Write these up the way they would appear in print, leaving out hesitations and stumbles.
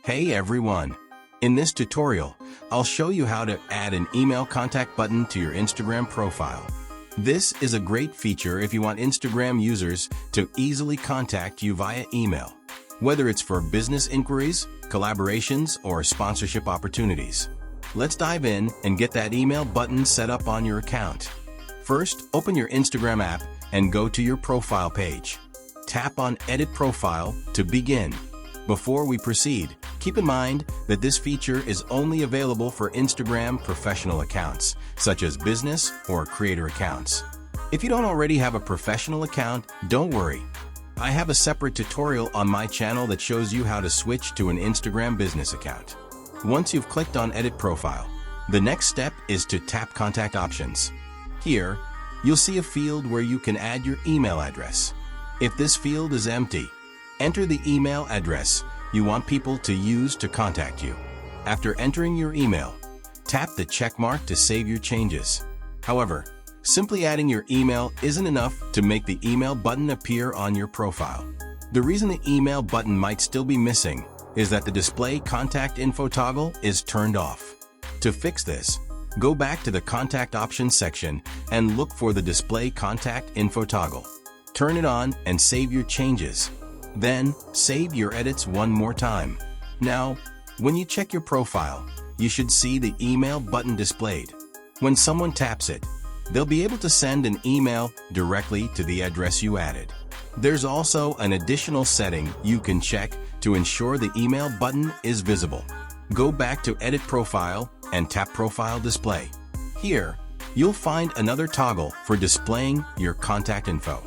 Hey everyone! In this tutorial, I'll show you how to add an email contact button to your Instagram profile. This is a great feature if you want Instagram users to easily contact you via email, whether it's for business inquiries, collaborations, or sponsorship opportunities. Let's dive in and get that email button set up on your account. First, open your Instagram app and go to your profile page. Tap on Edit Profile to begin. Before we proceed, keep in mind that this feature is only available for Instagram professional accounts, such as business or creator accounts. If you don't already have a professional account, don't worry. I have a separate tutorial on my channel that shows you how to switch to an Instagram business account. Once you've clicked on Edit Profile, the next step is to tap Contact Options. Here, you'll see a field where you can add your email address. If this field is empty, enter the email address you want people to use to contact you. After entering your email, tap the check mark to save your changes. However, simply adding your email isn't enough to make the email button appear on your profile. The reason the email button might still be missing is that the Display Contact Info toggle is turned off. To fix this, go back to the Contact Options section and look for the Display Contact Info toggle. Turn it on and save your changes. Then, save your edits one more time. Now, when you check your profile, you should see the email button displayed. When someone taps it, they'll be able to send an email directly to the address you added. There's also an additional setting you can check to ensure the email button is visible. Go back to Edit Profile and tap Profile Display. Here, you'll find another toggle for displaying your contact info.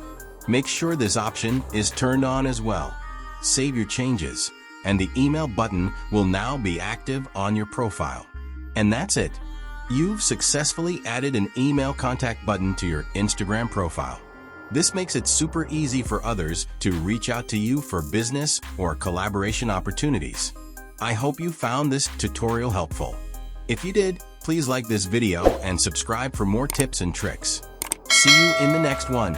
Make sure this option is turned on as well. Save your changes, and the email button will now be active on your profile. And that's it. You've successfully added an email contact button to your Instagram profile. This makes it super easy for others to reach out to you for business or collaboration opportunities. I hope you found this tutorial helpful. If you did, please like this video and subscribe for more tips and tricks. See you in the next one.